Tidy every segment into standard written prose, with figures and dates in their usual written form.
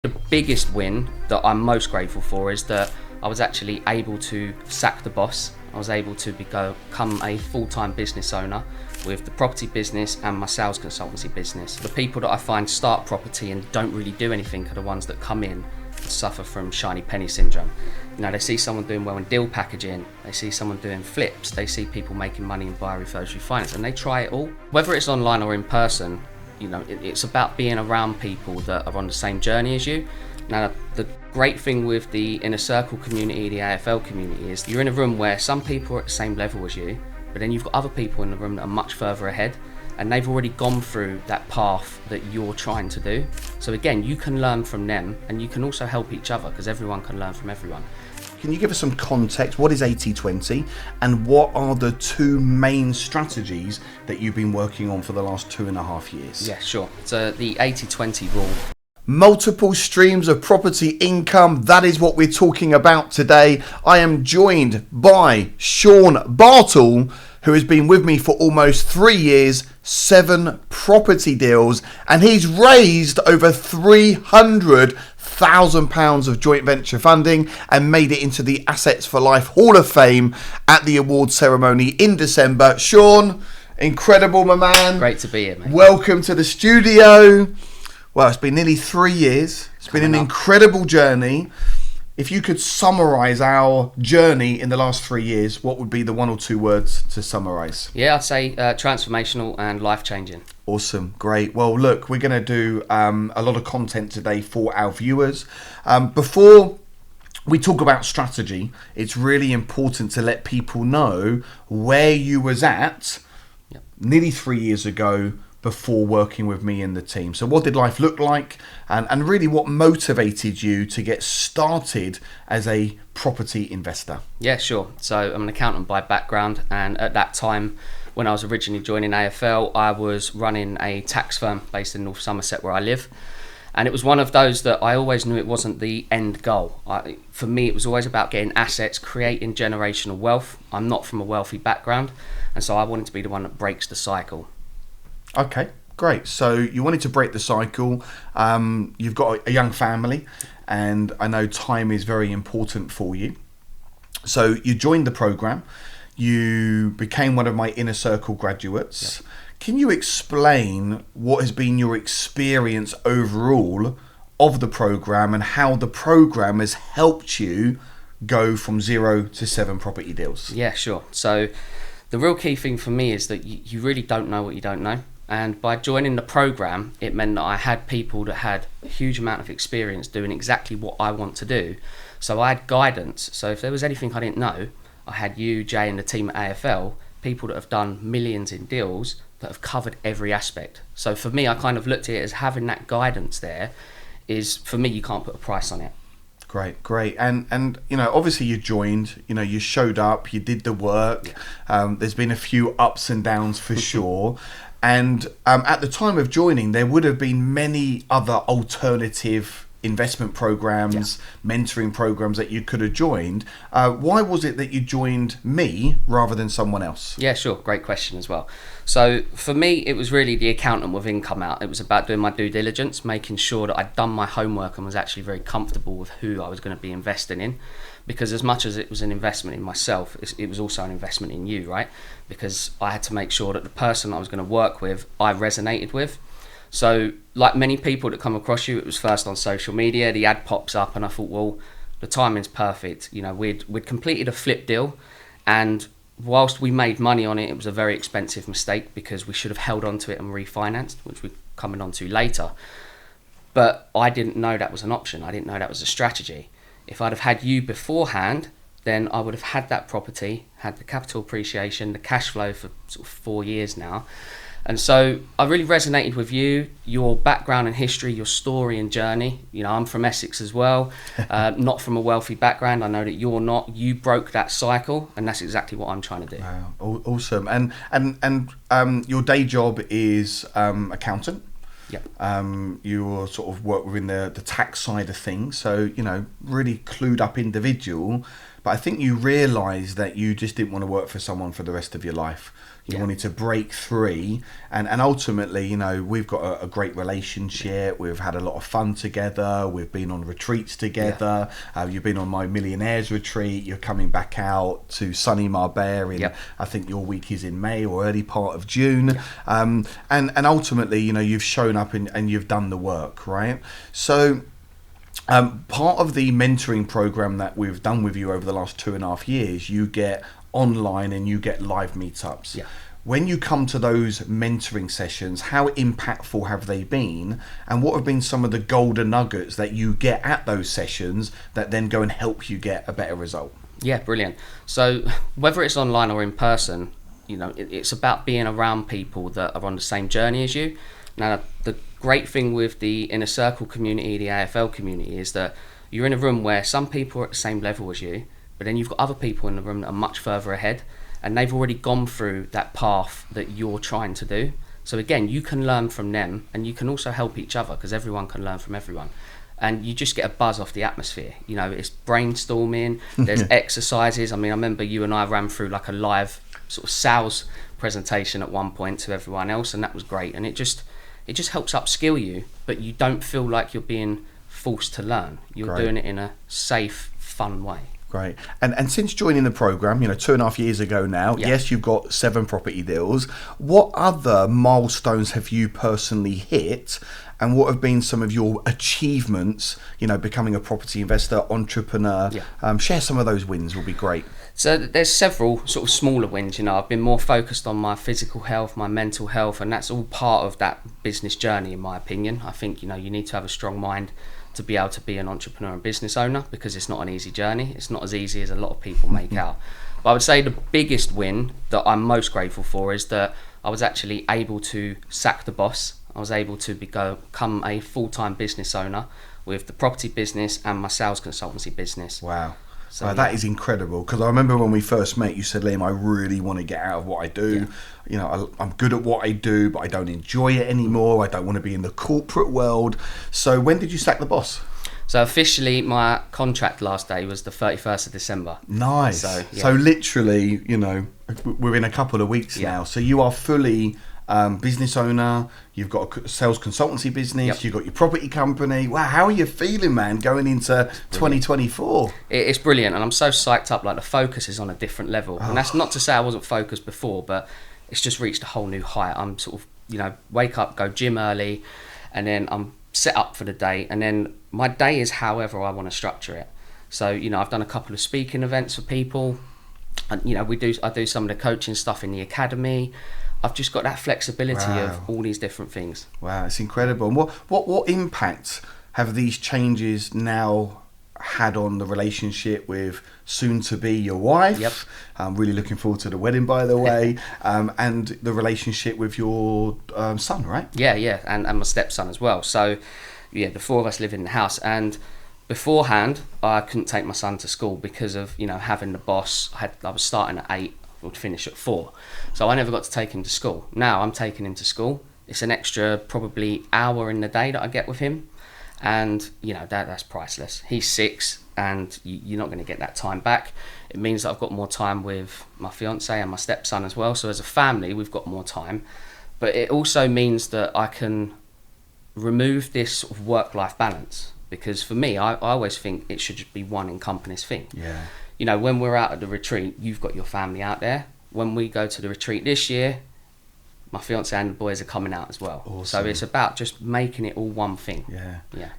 The biggest win that I'm most grateful for is that I was actually able to sack the boss. I was able to become a full-time business owner with the property business and my sales consultancy business. The people that I find start property and don't really do anything are the ones that come in and suffer from shiny penny syndrome. You know, they see someone doing well in deal packaging, they see someone doing flips, they see people making money in buyer refurbished refinance, and they try it all. Whether it's online or in person, you know, it's about being around people that are on the same journey as you. Now, the great thing with the inner circle community, the AFL community, is you're in a room where some people are at the same level as you, but then you've got other people in the room that are much further ahead, and they've already gone through that path that you're trying to do. So again, you can learn from them, and you can also help each other, because everyone can learn from everyone. Can you give us some context? What is 80/20 and what are the two main strategies that you've been working on for the last 2.5 years? Yeah, sure. So the 80/20 rule. Multiple streams of property income. That is what we're talking about today. I am joined by Shaun Bartle, who has been with me for almost 3 years, 7 property deals, and he's raised over £300,000 of joint venture funding and made it into the Assets for Life Hall of Fame at the award ceremony in December. Shaun, incredible, my man. Great to be here, mate. Welcome to the studio. Well, it's been nearly 3 years. It's been an incredible journey. If you could summarise our journey in the last 3 years, what would be the 1 or 2 words to summarise? Yeah, I'd say transformational and life-changing. Awesome, great. Well, look, we're going to do a lot of content today for our viewers. Before we talk about strategy, it's really important to let people know where you was at nearly 3 years ago before working with me and the team. So what did life look like, and really what motivated you to get started as a property investor? Yeah, sure. So I'm an accountant by background, and at that time when I was originally joining AFL, I was running a tax firm based in North Somerset where I live. And it was one of those that I always knew it wasn't the end goal. For me, it was always about getting assets, creating generational wealth. I'm not from a wealthy background, and so I wanted to be the one that breaks the cycle. Okay, great. So you wanted to break the cycle. You've got a young family, and I know time is very important for you. So you joined the program. You became one of my inner circle graduates. Yep. Can you explain what has been your experience overall of the program and how the program has helped you go from 0 to 7 property deals? Yeah, sure. So the real key thing for me is that you really don't know what you don't know. And by joining the program, it meant that I had people that had a huge amount of experience doing exactly what I want to do. So I had guidance. So if there was anything I didn't know, I had you, Jay, and the team at AFL, people that have done millions in deals that have covered every aspect. So for me, I kind of looked at it as having that guidance there is, for me, you can't put a price on it. Great. And you know, obviously you joined, you know, you showed up, you did the work. Yeah. There's been a few ups and downs for sure. And at the time of joining, there would have been many other alternative investment programs, mentoring programs that you could have joined. Why was it that you joined me rather than someone else? Yeah, sure. Great question as well. So for me, it was really the accountant with income out. It was about doing my due diligence, making sure that I'd done my homework and was actually very comfortable with who I was going to be investing in. Because as much as it was an investment in myself, it was also an investment in you, right? Because I had to make sure that the person I was going to work with, I resonated with. So like many people that come across you, it was first on social media, the ad pops up, and I thought, well, the timing's perfect. You know, we'd completed a flip deal, and whilst we made money on it, it was a very expensive mistake because we should have held on to it and refinanced, which we're coming on to later. But I didn't know that was an option. I didn't know that was a strategy. If I'd have had you beforehand, then I would have had that property, had the capital appreciation, the cash flow for sort of 4 years now. And so I really resonated with you, your background and history, your story and journey. You know, I'm from Essex as well, not from a wealthy background. I know that you're not. You broke that cycle, and that's exactly what I'm trying to do. Wow, awesome. And your day job is accountant. Yep. You sort of work within the tax side of things, so you know, really clued up individual. but I think you realised that you just didn't want to work for someone for the rest of your life. You wanted to break free, and ultimately, you know, we've got a great relationship. We've had a lot of fun together. We've been on retreats together. You've been on my Millionaires retreat. You're coming back out to sunny Marbella in, I think your week is in May or early part of June. And ultimately, you know, you've shown up and you've done the work, right? So part of the mentoring program that we've done with you over the last 2.5 years, you get online and you get live meetups. When you come to those mentoring sessions, how impactful have they been, and what have been some of the golden nuggets that you get at those sessions that then go and help you get a better result? Yeah, brilliant. So whether it's online or in person, you know, it's about being around people that are on the same journey as you. Now, the great thing with the inner circle community, the AFL community, is that you're in a room where some people are at the same level as you, but then you've got other people in the room that are much further ahead, and they've already gone through that path that you're trying to do. So again, you can learn from them, and you can also help each other, because everyone can learn from everyone. And you just get a buzz off the atmosphere. You know, it's brainstorming, there's exercises. I mean, I remember you and I ran through like a live sort of sales presentation at one point to everyone else, and that was great. And it just helps upskill you, but you don't feel like you're being forced to learn. You're doing it in a safe, fun way. Great. And since joining the program, you know, 2.5 years ago now, yes, you've got 7 property deals. What other milestones have you personally hit, and what have been some of your achievements, you know, becoming a property investor, entrepreneur? Share some of those wins will be great. So there's several sort of smaller wins. You know, I've been more focused on my physical health, my mental health, and that's all part of that business journey, in my opinion. I think, you know, you need to have a strong mind to be able to be an entrepreneur and business owner, because it's not an easy journey. It's not as easy as a lot of people make out. But I would say the biggest win that I'm most grateful for is that I was actually able to sack the boss. I was able to become a full-time business owner with the property business and my sales consultancy business. Wow. So that is incredible, because I remember when we first met, you said, Liam, I really want to get out of what I do. You know, I'm good at what I do, but I don't enjoy it anymore. I don't want to be in the corporate world. So when did you sack the boss? So officially, my contract last day was the 31st of December. Nice. So literally, you know, we're in a couple of weeks now. So you are fully business owner. You've got a sales consultancy business. You've got your property company. Wow, how are you feeling, man, going into 2024? It's brilliant, and I'm so psyched up. Like, the focus is on a different level. And that's not to say I wasn't focused before, but it's just reached a whole new height. I'm sort of, you know, wake up, go gym early, and then I'm set up for the day. And then my day is however I want to structure it. So, you know, I've done a couple of speaking events for people. And, you know, I do some of the coaching stuff in the academy. I've just got that flexibility of all these different things. Wow, it's incredible. And what impact have these changes now had on the relationship with soon to be your wife? I'm really looking forward to the wedding, by the way. And the relationship with your son, right? And my stepson as well. So the 4 of us live in the house, and beforehand I couldn't take my son to school because of, you know, having the boss. I was starting at 8, would finish at 4, so I never got to take him to school. Now I'm taking him to school. It's an extra probably hour in the day that I get with him, and you know, that's priceless. He's 6, and you're not going to get that time back. It means that I've got more time with my fiance and my stepson as well, so as a family we've got more time. But it also means that I can remove this sort of work-life balance, because for me, I always think it should just be one encompassing thing. You know, when we're out at the retreat, you've got your family out there. When we go to the retreat this year, my fiance and the boys are coming out as well. Awesome. So it's about just making it all one thing.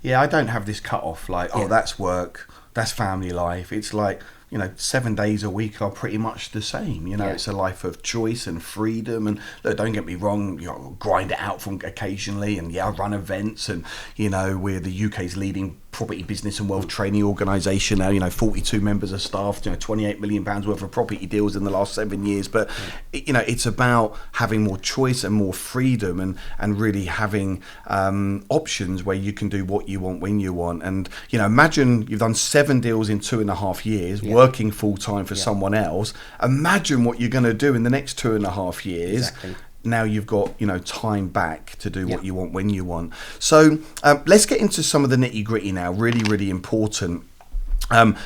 Yeah, I don't have this cut off like, that's work, that's family life. It's like, you know, 7 days a week are pretty much the same. You know, it's a life of choice and freedom. And look, don't get me wrong, you know, grind it out from occasionally. And I run events, and you know, we're the UK's leading property business and wealth training organisation now. You know, 42 members of staff, you know, 28 million pounds worth of property deals in the last 7 years. But you know, it's about having more choice and more freedom, and really having options where you can do what you want when you want. And you know, imagine you've done 7 deals in 2.5 years, working full time for someone else. Imagine what you're going to do in the next 2.5 years. Now you've got, you know, time back to do what you want when you want. So let's get into some of the nitty gritty now. Really, really important.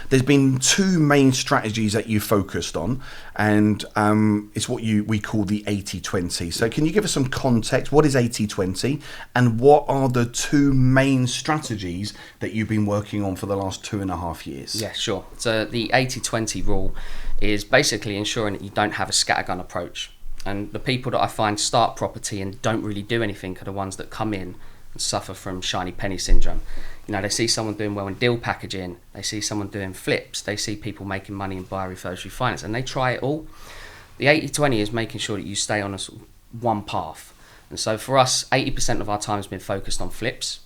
There's been two main strategies that you focused on, and it's what we call the 80-20. So can you give us some context? What is 80-20, and what are the two main strategies that you've been working on for the last 2.5 years? Yeah, sure. So the 80-20 rule is basically ensuring that you don't have a scattergun approach. And the people that I find start property and don't really do anything are the ones that come in and suffer from shiny penny syndrome. You know, they see someone doing well in deal packaging, they see someone doing flips, they see people making money in buy, refurbish, refinance, and they try it all. The 80-20 is making sure that you stay on a sort of one path. And so for us, 80% of our time has been focused on flips,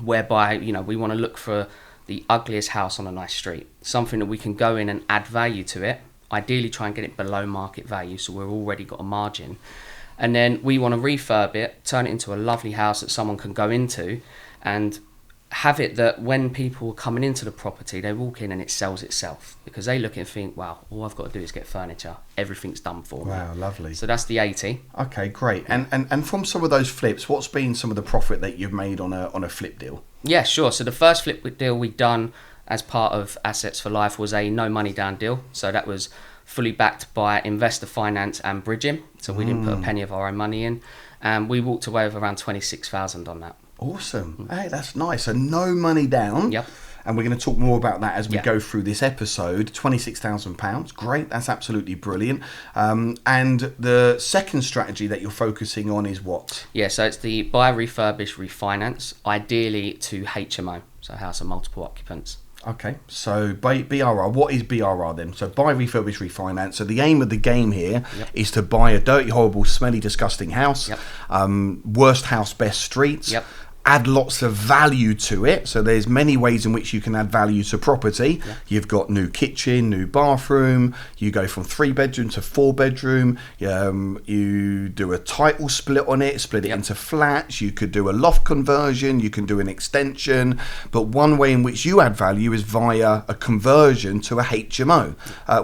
whereby, you know, we want to look for the ugliest house on a nice street, something that we can go in and add value to it, ideally try and get it below market value so we've already got a margin. And then we want to refurb it, turn it into a lovely house that someone can go into, and have it that when people are coming into the property, they walk in and it sells itself, because they look and think, wow, all I've got to do is get furniture, everything's done for me. Wow, lovely. So that's the 80. Okay, great. And from some of those flips, what's been some of the profit that you've made on a flip deal? Yeah, sure. So the first flip deal we'd done as part of Assets for Life was a no money down deal. So that was fully backed by investor finance and bridging. So we didn't put a penny of our own money in, and we walked away with around 26,000 on that. Awesome. Hey, that's nice. So no money down. Yep. And we're going to talk more about that as we go through this episode. £26,000. Great. That's absolutely brilliant. And the second strategy that you're focusing on is what? Yeah, so it's the buy, refurbish, refinance, ideally to HMO, so house of multiple occupants. Okay, so BRR, what is BRR then? So buy, refurbish, refinance. So the aim of the game here is to buy a dirty, horrible, smelly, disgusting house, worst house, best streets, add lots of value to it. So there's many ways in which you can add value to property. You've got new kitchen, new bathroom, you go from 3-bedroom to 4-bedroom, you do a title split on it, split it into flats, you could do a loft conversion, you can do an extension, but one way in which you add value is via a conversion to a HMO.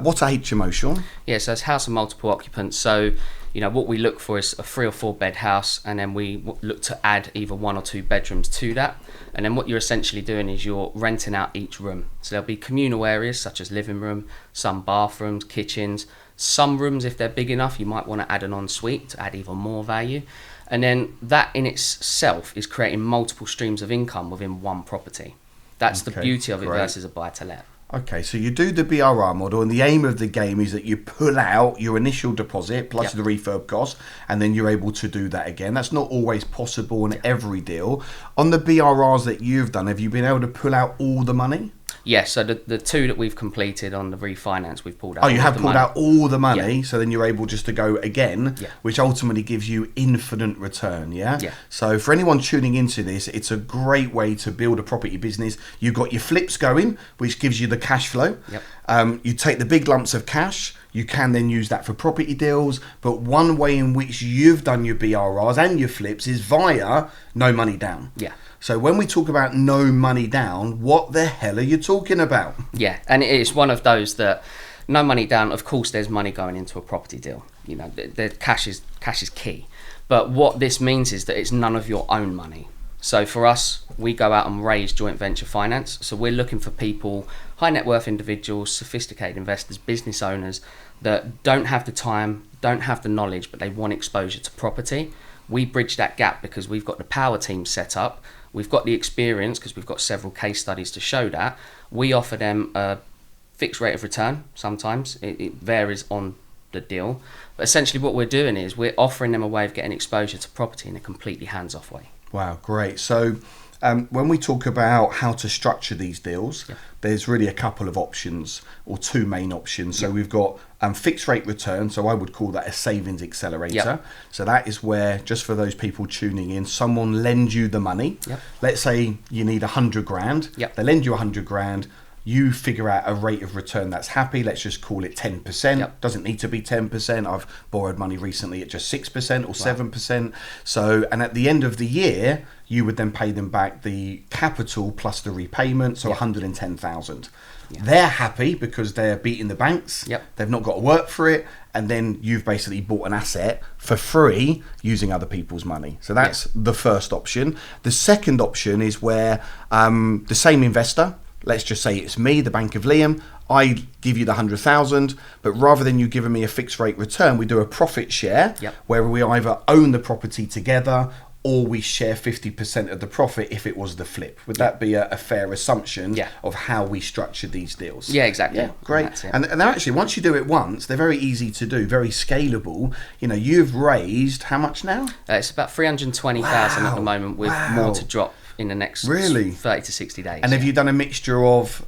What's a HMO, Shaun? Yeah, so it's house of multiple occupants. So, you know, what we look for is a 3 or 4 bed house, and then we look to add either 1 or 2 bedrooms to that. And then what you're essentially doing is you're renting out each room. So there'll be communal areas such as living room, some bathrooms, kitchens, some rooms, if they're big enough, you might want to add an ensuite to add even more value. And then that in itself is creating multiple streams of income within one property. That's the beauty of it versus a buy-to-let. Okay, so you do the BRR model, and the aim of the game is that you pull out your initial deposit plus the refurb cost, and then you're able to do that again. That's not always possible in every deal. On the BRRs that you've done, have you been able to pull out all the money? Yes, so the 2 that we've completed on the refinance, we've pulled out. Oh, you have pulled out all the money, so then you're able just to go again, which ultimately gives you infinite return, yeah? So for anyone tuning into this, it's a great way to build a property business. You've got your flips going, which gives you the cash flow. You take the big lumps of cash, you can then use that for property deals, but one way in which you've done your BRRs and your flips is via no money down. So when we talk about no money down, what the hell are you talking about? Yeah, and it's one of those that no money down, of course there's money going into a property deal. You know, the cash is key. But what this means is that it's none of your own money. So for us, we go out and raise joint venture finance. So we're looking for people, high net worth individuals, sophisticated investors, business owners that don't have the time, don't have the knowledge, but they want exposure to property. We bridge that gap because we've got the power team set up. We've got the experience because we've got several case studies to show that. We offer them a fixed rate of return. Sometimes it varies on the deal. But essentially what we're doing is we're offering them a way of getting exposure to property in a completely hands-off way. Wow, great. So when we talk about how to structure these deals, there's really a couple of options, or 2 main options. So we've got fixed rate return, so I would call that a savings accelerator. So that is where, just for those people tuning in, someone lends you the money. Let's say you need 100 grand. They lend you 100 grand. You figure out a rate of return that's happy. Let's just call it 10%. Doesn't need to be 10%. I've borrowed money recently at just 6% or 7%. So, and at the end of the year, you would then pay them back the capital plus the repayment, so 110,000. They're happy because they're beating the banks. They've not got to work for it, and then you've basically bought an asset for free using other people's money. So that's the first option. The second option is where the same investor let's just say it's me, the Bank of Liam. I give you the 100,000, but rather than you giving me a fixed rate return, we do a profit share where we either own the property together or we share 50% of the profit if it was the flip. Would that be a fair assumption of how we structure these deals? Yeah, exactly. Yeah, great. And actually, once you do it once, they're very easy to do, very scalable. You know, you've raised how much now? It's about 320,000 at the moment, with more to drop in the next 30 to 60 days. And have you done a mixture of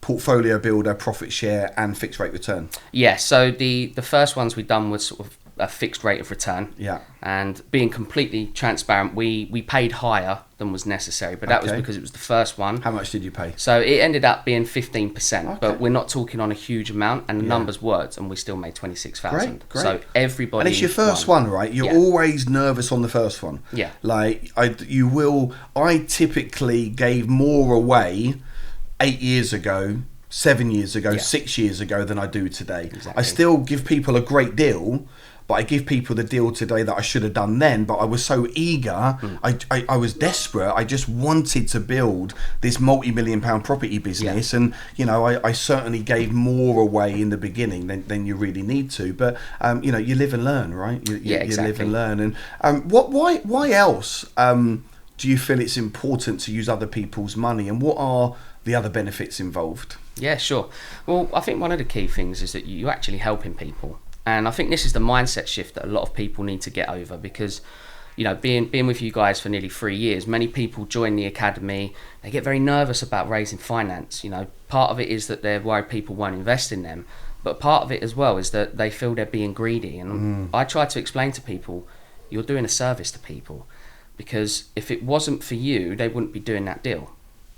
portfolio builder, profit share, and fixed rate return? Yeah, so the first ones we've done was sort of a fixed rate of return. Yeah. And being completely transparent, we paid higher than was necessary, but that was because it was the first one. How much did you pay? So it ended up being 15%, but we're not talking on a huge amount, and the numbers worked, and we still made 26,000. Great. So everybody. And it's your first one, right? You're always nervous on the first one. Yeah. Like I typically gave more away 8 years ago, 7 years ago, 6 years ago than I do today. Exactly. I still give people a great deal, but I give people the deal today that I should have done then. But I was so eager, I was desperate. I just wanted to build this multi-million pound property business, and you know, I certainly gave more away in the beginning than you really need to. But you know, you live and learn, right? You live and learn. And why else do you feel it's important to use other people's money, and what are the other benefits involved? Yeah, sure. Well, I think one of the key things is that you're actually helping people. And I think this is the mindset shift that a lot of people need to get over, because, you know, being with you guys for nearly 3 years, many people join the academy, they get very nervous about raising finance. You know, part of it is that they're worried people won't invest in them, but part of it as well is that they feel they're being greedy. And I try to explain to people, you're doing a service to people, because if it wasn't for you, they wouldn't be doing that deal.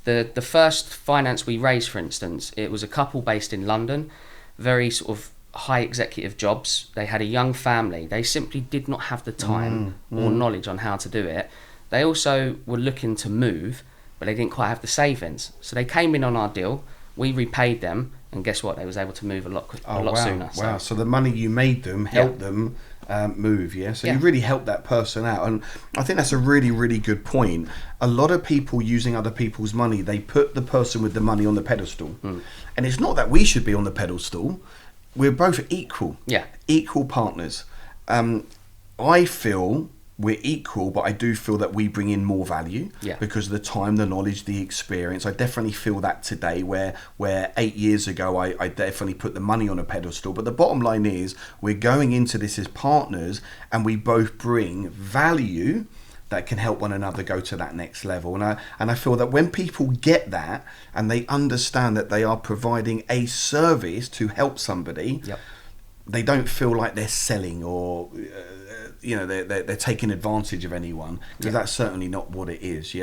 The first finance we raised, for instance, it was a couple based in London, very sort of high executive jobs. They had a young family. They simply did not have the time or knowledge on how to do it. They also were looking to move, but they didn't quite have the savings. So they came in on our deal, we repaid them, and guess what? They was able to move a lot sooner. Wow, so the money you made them helped them move, So you really helped that person out. And I think that's a really, really good point. A lot of people using other people's money, they put the person with the money on the pedestal. And it's not that we should be on the pedestal. We're both equal. Equal partners. I feel we're equal, but I do feel that we bring in more value because of the time, the knowledge, the experience. I definitely feel that today, where 8 years ago I definitely put the money on a pedestal. But the bottom line is we're going into this as partners, and we both bring value that can help one another go to that next level. And I feel that when people get that and they understand that they are providing a service to help somebody, they don't feel like they're selling or they're taking advantage of anyone, because that's certainly not what it is.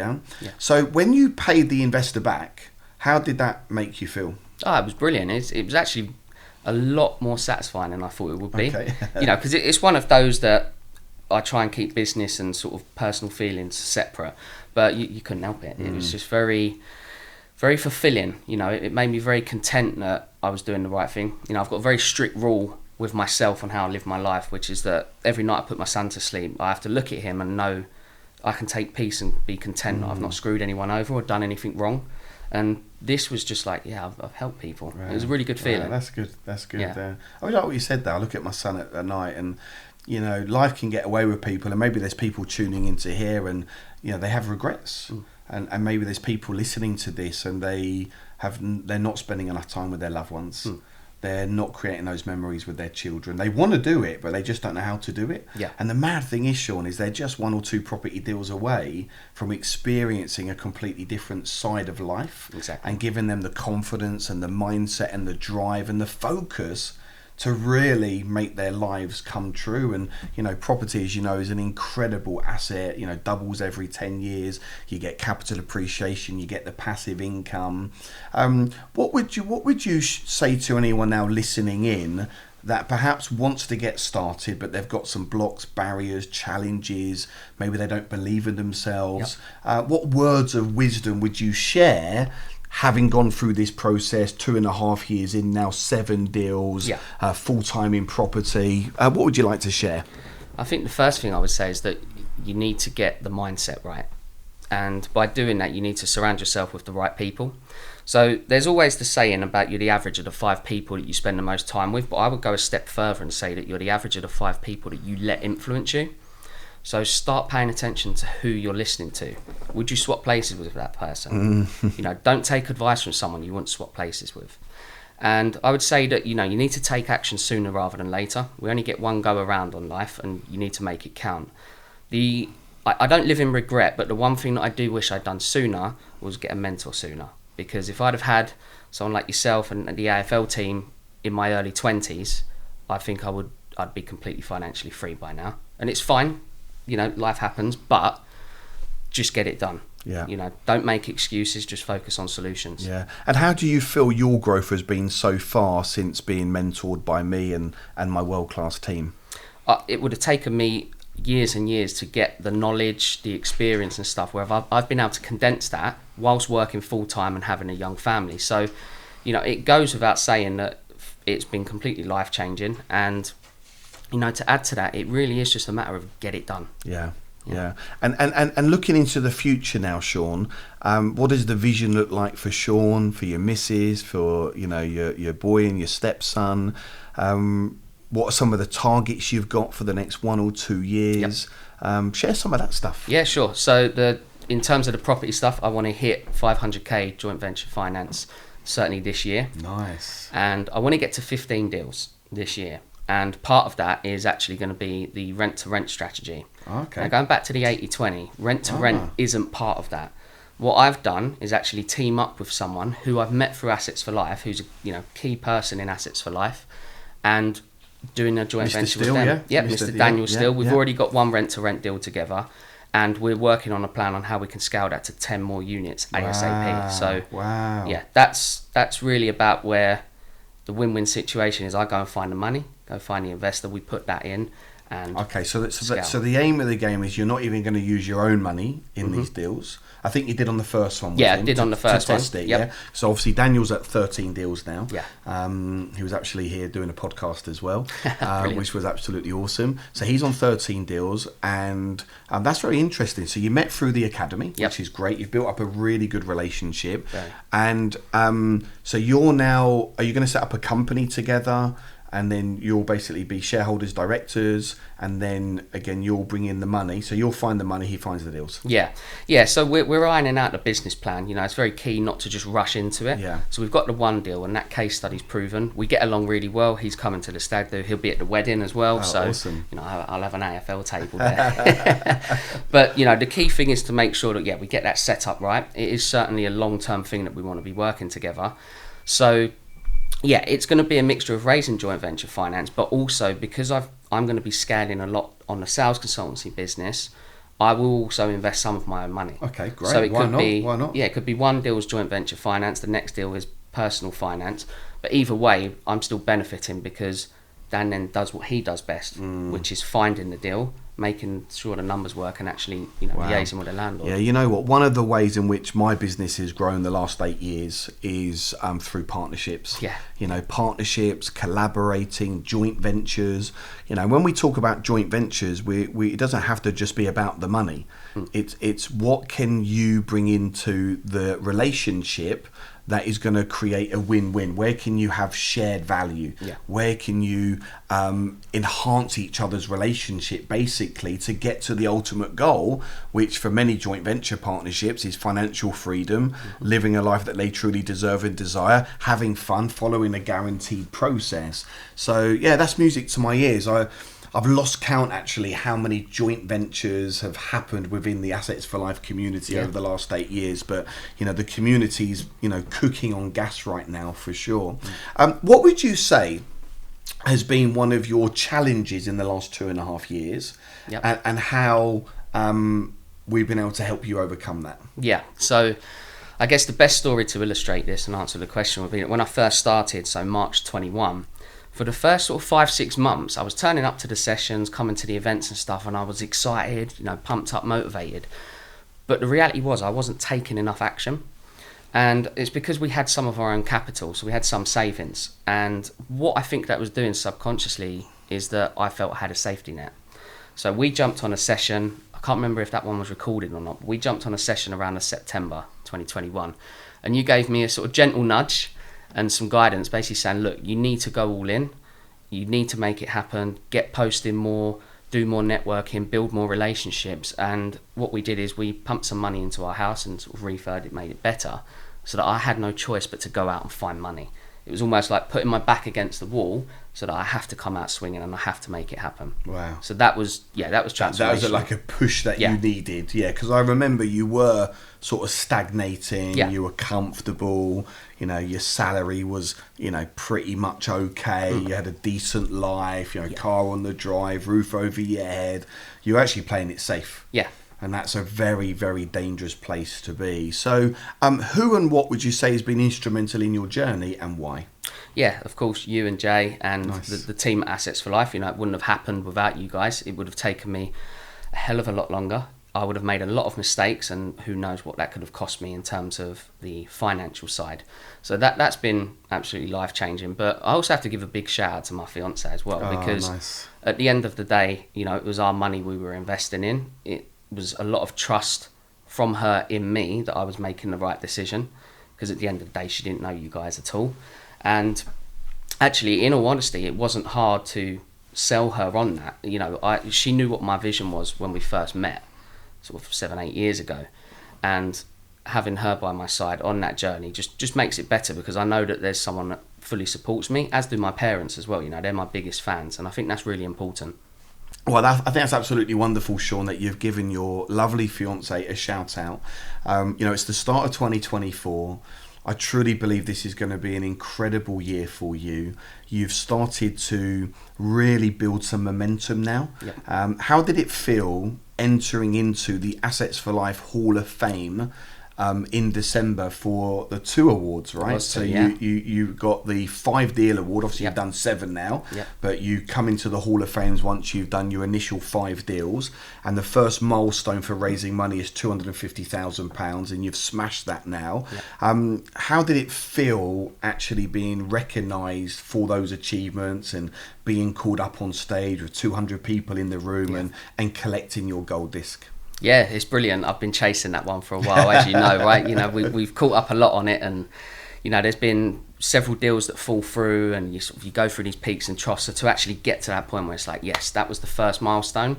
So when you paid the investor back, how did that make you feel? It was brilliant. It was actually a lot more satisfying than I thought it would be. You know, because it's one of those that I try and keep business and sort of personal feelings separate, but you couldn't help it. It was just very, very fulfilling. You know, it made me very content that I was doing the right thing. You know, I've got a very strict rule with myself on how I live my life, which is that every night I put my son to sleep, I have to look at him and know I can take peace and be content that I've not screwed anyone over or done anything wrong. And this was just like, I've helped people. Right. It was a really good feeling. That's good. Yeah. I like what you said there. I look at my son at night, and you know, life can get away with people, and maybe there's people tuning into here, and you know, they have regrets, and maybe there's people listening to this, and they're not spending enough time with their loved ones. They're not creating those memories with their children. They want to do it, but they just don't know how to do it. And the mad thing is, Shaun, is they're just 1 or 2 property deals away from experiencing a completely different side of life, and giving them the confidence and the mindset and the drive and the focus to really make their lives come true. And you know, property, as you know, is an incredible asset. You know, doubles every 10 years. You get capital appreciation, you get the passive income. What would you say to anyone now listening in that perhaps wants to get started, but they've got some blocks, barriers, challenges, maybe they don't believe in themselves? What words of wisdom would you share, having gone through this process, 2.5 years in now, 7 deals, full-time in property? What would you like to share? I think the first thing I would say is that you need to get the mindset right. And by doing that, you need to surround yourself with the right people. So there's always the saying about you're the average of the 5 people that you spend the most time with, but I would go a step further and say that you're the average of the 5 people that you let influence you. So start paying attention to who you're listening to. Would you swap places with that person? Don't take advice from someone you wouldn't swap places with. And I would say that, you need to take action sooner rather than later. We only get one go around on life, and you need to make it count. I don't live in regret, but the one thing that I do wish I'd done sooner was get a mentor sooner. Because if I'd have had someone like yourself and the AFL team in my early 20s, I think I'd be completely financially free by now. And it's fine, life happens, but just get it done. Yeah. Don't make excuses, just focus on solutions. Yeah. And how do you feel your growth has been so far since being mentored by me and my world-class team? It would have taken me years and years to get the knowledge, the experience and stuff, where I've been able to condense that whilst working full-time and having a young family. So, it goes without saying that it's been completely life-changing. And, to add to that, it really is just a matter of get it done. Yeah. And looking into the future now, Shaun, what does the vision look like for Shaun, for your missus, for your boy and your stepson? What are some of the targets you've got for the next 1 or 2 years? Yep. Share some of that stuff. Yeah, sure. So in terms of the property stuff, I want to hit 500k joint venture finance certainly this year. Nice. And I want to get to 15 deals this year. And part of that is actually going to be the rent-to-rent strategy. Okay. Now, going back to the 80-20, rent-to-rent isn't part of that. What I've done is actually team up with someone who I've met through Assets for Life, who's a key person in Assets for Life, and doing a joint venture with them. Yeah, Mr. Daniel Steele. We've already got one rent-to-rent deal together, and we're working on a plan on how we can scale that to 10 more units ASAP. So, yeah, that's really about where the win-win situation is. I go and find the money, go find the investor, we put that in. And okay, so the aim of the game is you're not even going to use your own money in these deals. I think you did on the first one. Yeah, I did on the first one. To test it, yep. Yeah. So obviously Daniel's at 13 deals now. Yeah. He was actually here doing a podcast as well, which was absolutely awesome. So he's on 13 deals, and that's very interesting. So you met through the academy, which is great. You've built up a really good relationship, and so you're now. Are you going to set up a company together? And then you'll basically be shareholders, directors, and then again you'll bring in the money. So you'll find the money, he finds the deals. Yeah. So we're ironing out the business plan. It's very key not to just rush into it. Yeah. So we've got the one deal, and that case study's proven. We get along really well. He's coming to the stag do. He'll be at the wedding as well. So awesome. I'll have an AFL table there. But the key thing is to make sure that we get that set up right. It is certainly a long-term thing that we want to be working together. So. Yeah, it's going to be a mixture of raising joint venture finance, but also because I'm going to be scaling a lot on the sales consultancy business, I will also invest some of my own money. Okay, great. So it Why could not? Yeah, it could be one deal's joint venture finance, the next deal is personal finance, but either way, I'm still benefiting because Dan then does what he does best, which is finding the deal, making sure the numbers work, and actually liaising with the landlord. Yeah, you know what? One of the ways in which my business has grown the last 8 years is through partnerships. Yeah. Partnerships, collaborating, joint ventures. When we talk about joint ventures, it doesn't have to just be about the money. It's what can you bring into the relationship that is going to create a win-win. Where can you have shared value? Yeah. Where can you enhance each other's relationship, basically, to get to the ultimate goal, which for many joint venture partnerships is financial freedom, living a life that they truly deserve and desire, having fun, following a guaranteed process. So yeah, that's music to my ears. I've lost count actually how many joint ventures have happened within the Assets for Life community over the last 8 years, but the community's cooking on gas right now for sure. What would you say has been one of your challenges in the last 2.5 years, and how we've been able to help you overcome that? Yeah, so I guess the best story to illustrate this and answer the question would be that when I first started, so March 21, for the first sort of 5-6 months, I was turning up to the sessions, coming to the events and stuff, and I was excited, pumped up, motivated. But the reality was I wasn't taking enough action. And it's because we had some of our own capital, so we had some savings. And what I think that was doing subconsciously is that I felt I had a safety net. So we jumped on a session, I can't remember if that one was recorded or not, but we jumped on a session around the September 2021, and you gave me a sort of gentle nudge and some guidance, basically saying, look, you need to go all in, you need to make it happen, get posting more, do more networking, build more relationships. And what we did is we pumped some money into our house and sort of refurbed it, made it better, so that I had no choice but to go out and find money. It was almost like putting my back against the wall, so that I have to come out swinging and I have to make it happen. Wow. So that was transformational. That was like a push that you needed. Yeah, because I remember you were sort of stagnating, you were comfortable, you know, your salary was, you know, pretty much okay, you had a decent life, you know, car on the drive, roof over your head. You were actually playing it safe. Yeah. And that's a very, very dangerous place to be. So who and what would you say has been instrumental in your journey, and why? Yeah, of course, you and Jay and Nice. the team at Assets for Life. You know, it wouldn't have happened without you guys. It would have taken me a hell of a lot longer. I would have made a lot of mistakes, and who knows what that could have cost me in terms of the financial side. So that's been absolutely life-changing. But I also have to give a big shout out to my fiance as well, because nice. at the end of the day, you know, it was our money we were investing in. It was a lot of trust from her in me that I was making the right decision, because at the end of the day, she didn't know you guys at all. And actually, in all honesty, it wasn't hard to sell her on that. You know, she knew what my vision was when we first met, sort of 7-8 years ago, and having her by my side on that journey just makes it better, because I know that there's someone that fully supports me, as do my parents as well. You know, they're my biggest fans, and I think that's really important. Well, I think that's absolutely wonderful, Shaun, that you've given your lovely fiance a shout out. You know, it's the start of 2024. I truly believe this is going to be an incredible year for you. You've started to really build some momentum now. Yep. How did it feel entering into the Assets for Life Hall of Fame in December for the 2 awards, right? So you got the 5 deal award. Obviously, you've done 7 now, but you come into the Hall of Fames once you've done your initial 5 deals. And the first milestone for raising money is £250,000, and you've smashed that now. How did it feel actually being recognised for those achievements and being called up on stage with 200 people in the room and collecting your gold disc? Yeah, it's brilliant. I've been chasing that one for a while, as you know, right? You know, we've caught up a lot on it, and you know, there's been several deals that fall through, and you go through these peaks and troughs. So to actually get to that point where it's like, yes, that was the first milestone,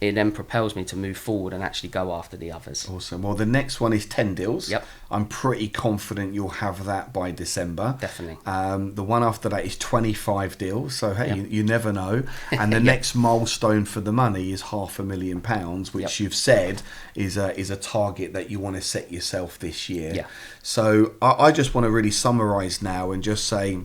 it then propels me to move forward and actually go after the others. Awesome. Well, the next one is 10 deals. Yep. I'm pretty confident you'll have that by December. Definitely. The one after that is 25 deals. So, hey, you never know. And the next milestone for the money is £500,000, which you've said is a target that you want to set yourself this year. Yeah. So I just want to really summarise now and just say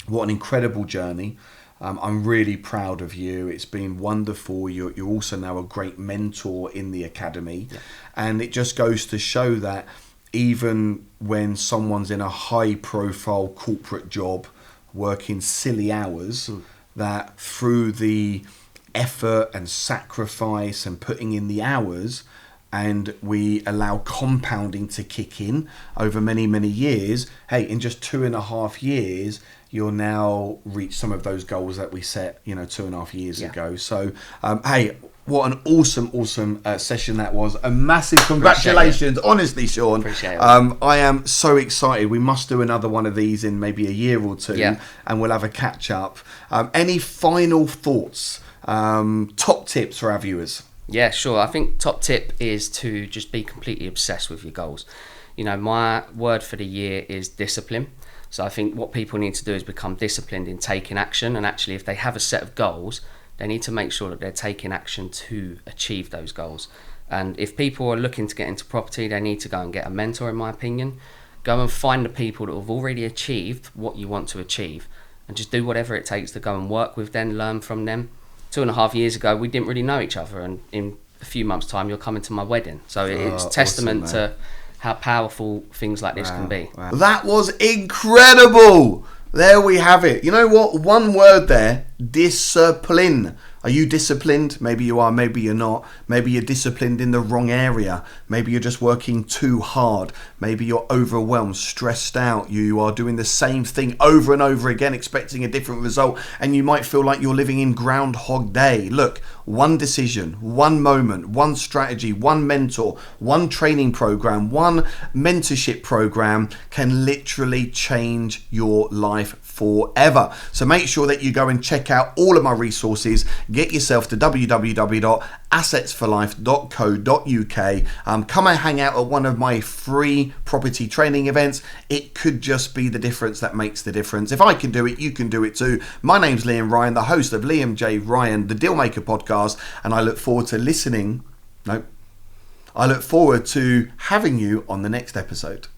what an incredible journey. I'm really proud of you. It's been wonderful. You're also now a great mentor in the academy. And it just goes to show that even when someone's in a high profile corporate job working silly hours, that through the effort and sacrifice and putting in the hours, and we allow compounding to kick in over many, many years, hey, in just 2.5 years, you'll now reach some of those goals that we set, 2.5 years ago. So, hey, what an awesome session that was. A massive congratulations, honestly, Shaun. Appreciate it. I am so excited. We must do another one of these in maybe a year or two, and we'll have a catch up. Any final thoughts, top tips for our viewers? Yeah, sure. I think top tip is to just be completely obsessed with your goals. My word for the year is discipline. So I think what people need to do is become disciplined in taking action. And actually, if they have a set of goals, they need to make sure that they're taking action to achieve those goals. And if people are looking to get into property, they need to go and get a mentor, in my opinion. Go and find the people that have already achieved what you want to achieve, and just do whatever it takes to go and work with them, learn from them. 2.5 years ago, we didn't really know each other, and in a few months' time, you're coming to my wedding. So it's testament awesome, to how powerful things like this can be. Wow. That was incredible. There we have it. You know what? One word there, discipline. Are you disciplined? Maybe you are, maybe you're not. Maybe you're disciplined in the wrong area. Maybe you're just working too hard. Maybe you're overwhelmed, stressed out. You are doing the same thing over and over again, expecting a different result. And you might feel like you're living in Groundhog Day. Look, one decision, one moment, one strategy, one mentor, one training program, one mentorship program can literally change your life forever. So make sure that you go and check out all of my resources. Get yourself to www.assetsforlife.co.uk. Come and hang out at one of my free property training events. It could just be the difference that makes the difference. If I can do it, you can do it too. My name's Liam Ryan, the host of Liam J. Ryan, the Dealmaker podcast, and I look forward to having you on the next episode.